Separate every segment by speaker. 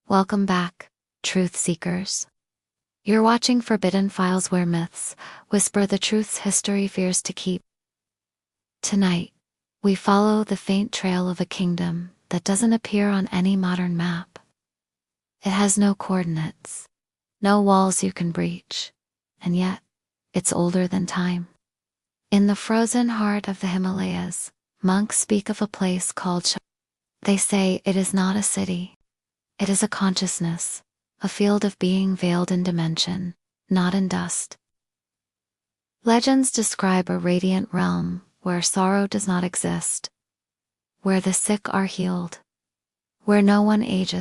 Speaker 1: Welcome back, truth seekers. You're watching Forbidden Files, where myths whisper the truths history fears to keep. Tonight, we follow the faint trail of a kingdom that doesn't appear on any modern map. It has no coordinates, no walls you can breach, and yet, it's older than time. In the frozen heart of the Himalayas, monks speak of a place called Shambhala. They say it is not a city. It is a consciousness, a field of being veiled in dimension, not in dust. Legends describe a radiant realm where sorrow does not exist, where the sick are healed, where no one ages,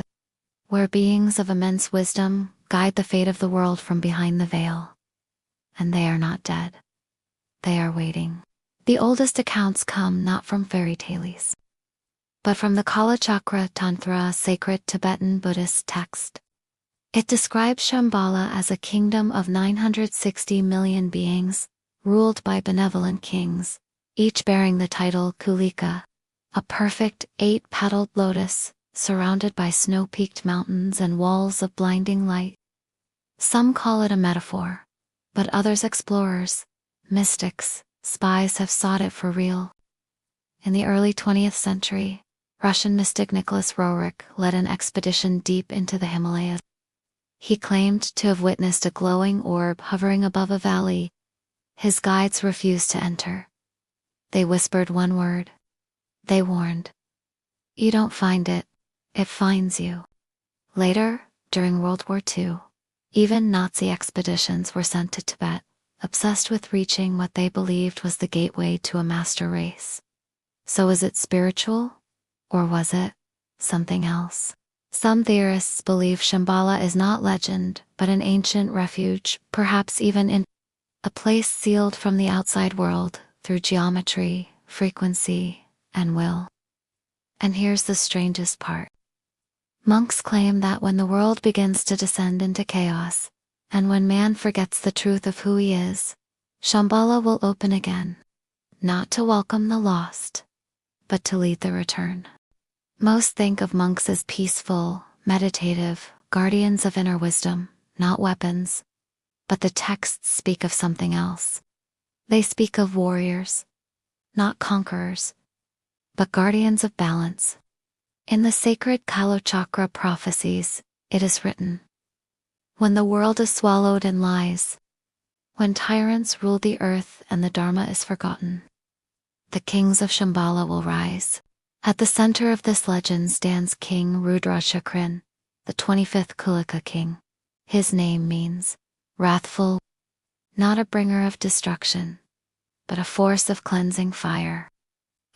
Speaker 1: where beings of immense wisdom guide the fate of the world from behind the veil. And they are not dead. They are waiting. The oldest accounts come not from fairy tales, but from the Kalachakra Tantra, sacred Tibetan Buddhist text. It describes Shambhala as a kingdom of 960 million beings, ruled by benevolent kings, each bearing the title Kulika, a perfect 8-petaled lotus, surrounded by snow-peaked mountains and walls of blinding light. Some call it a metaphor, but others, explorers, mystics, spies, have sought it for real. In the early 20th century, Russian mystic Nicholas Roerich led an expedition deep into the Himalayas. He claimed to have witnessed a glowing orb hovering above a valley. His guides refused to enter. They whispered one word. They warned, "You don't find it, it finds you." Later, during World War II, even Nazi expeditions were sent to Tibet, obsessed with reaching what they believed was the gateway to a master race. So is it spiritual? Or was it something else? Some theorists believe Shambhala is not legend, but an ancient refuge, perhaps even in a place sealed from the outside world through geometry, frequency, and will. And here's the strangest part. Monks claim that when the world begins to descend into chaos, and when man forgets the truth of who he is, Shambhala will open again, not to welcome the lost, but to lead the return. Most think of monks as peaceful, meditative, guardians of inner wisdom, not weapons. But the texts speak of something else. They speak of warriors, not conquerors, but guardians of balance. In the sacred Kalachakra prophecies, it is written, "When the world is swallowed in lies, when tyrants rule the earth and the Dharma is forgotten, the kings of Shambhala will rise." At the center of this legend stands King Rudrashakrin, the 25th Kulika king. His name means wrathful, not a bringer of destruction, but a force of cleansing fire.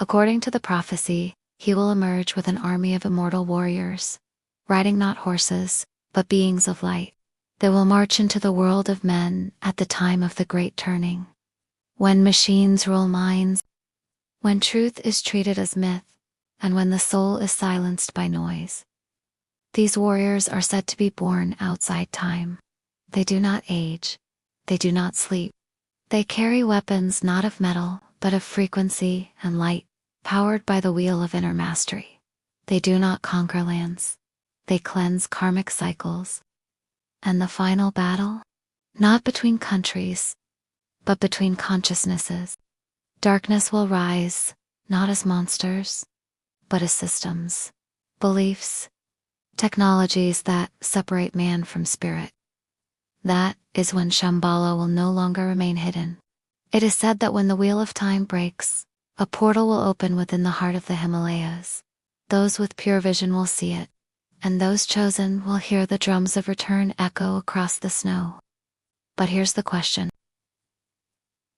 Speaker 1: According to the prophecy, he will emerge with an army of immortal warriors, riding not horses, but beings of light. They will march into the world of men at the time of the great turning, when machines rule minds, when truth is treated as myth, and when the soul is silenced by noise. These warriors are said to be born outside time. They do not age. They do not sleep. They carry weapons not of metal, but of frequency and light, powered by the wheel of inner mastery. They do not conquer lands. They cleanse karmic cycles. And the final battle? Not between countries, but between consciousnesses. Darkness will rise, not as monsters, but as systems, beliefs, technologies that separate man from spirit. That is when Shambhala will no longer remain hidden. It is said that when the wheel of time breaks, a portal will open within the heart of the Himalayas. Those with pure vision will see it, and those chosen will hear the drums of return echo across the snow. But here's the question.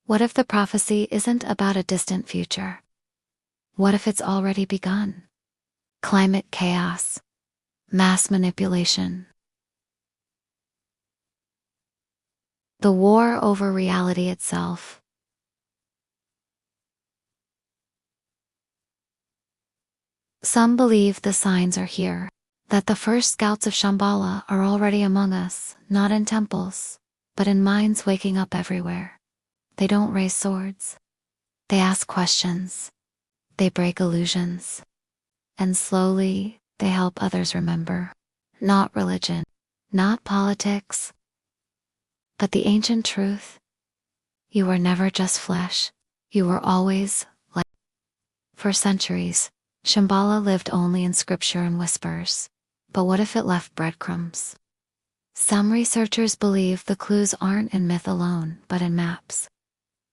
Speaker 1: What if the prophecy isn't about a distant future? What if it's already begun? Climate chaos, mass manipulation, the war over reality itself. Some believe the signs are here, that the first scouts of Shambhala are already among us, not in temples, but in minds waking up everywhere. They don't raise swords. They ask questions. They break illusions. And slowly, they help others remember. Not religion, not politics, but the ancient truth. You were never just flesh. You were always light. For centuries, Shambhala lived only in scripture and whispers. But what if it left breadcrumbs? Some researchers believe the clues aren't in myth alone, but in maps,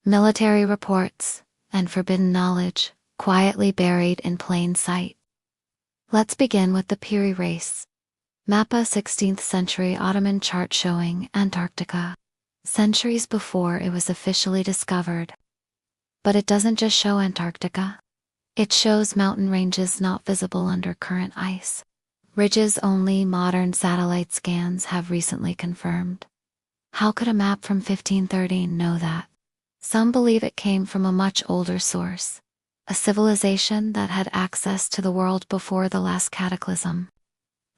Speaker 1: military reports, and forbidden knowledge, quietly buried in plain sight. Let's begin with the Piri race. Mappa 16th century Ottoman chart showing Antarctica, centuries before it was officially discovered. But it doesn't just show Antarctica. It shows mountain ranges not visible under current ice. Ridges only modern satellite scans have recently confirmed. How could a map from 1513 know that? Some believe it came from a much older source, a civilization that had access to the world before the last cataclysm.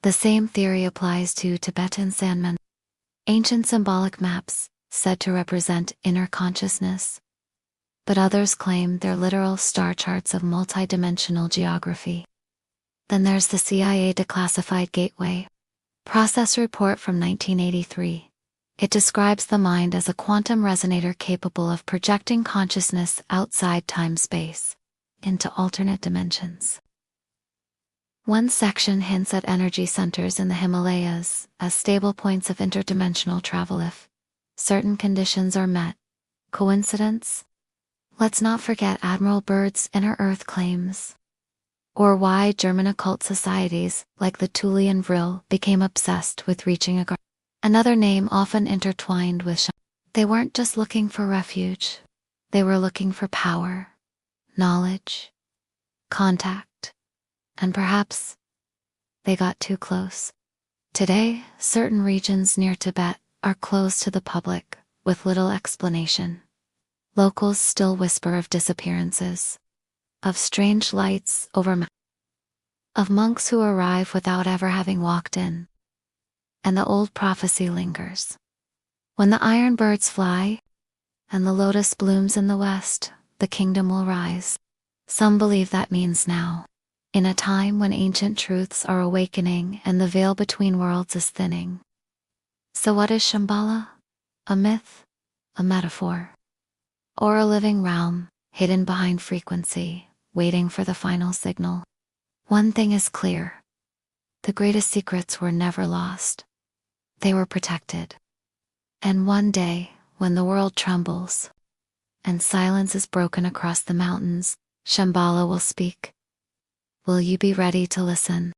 Speaker 1: The same theory applies to Tibetan sandmen, ancient symbolic maps said to represent inner consciousness. But others claim they're literal star charts of multidimensional geography. Then there's the CIA declassified gateway process report from 1983. It describes the mind as a quantum resonator capable of projecting consciousness outside time-space into alternate dimensions. One section hints at energy centers in the Himalayas as stable points of interdimensional travel if certain conditions are met. Coincidence? Let's not forget Admiral Byrd's inner Earth claims. Or why German occult societies, like the Thulian Vril, became obsessed with reaching a garden. Another name often intertwined with Shambhala. They weren't just looking for refuge. They were looking for power, knowledge, contact, and perhaps they got too close. Today, certain regions near Tibet are closed to the public, with little explanation. Locals still whisper of disappearances, of strange lights over of monks who arrive without ever having walked in. And the old prophecy lingers. When the iron birds fly, and the lotus blooms in the west, the kingdom will rise. Some believe that means now, in a time when ancient truths are awakening and the veil between worlds is thinning. So what is Shambhala? A myth? A metaphor? Or a living realm, hidden behind frequency, waiting for the final signal? One thing is clear. The greatest secrets were never lost. They were protected. And one day, when the world trembles, and silence is broken across the mountains, Shambhala will speak. Will you be ready to listen?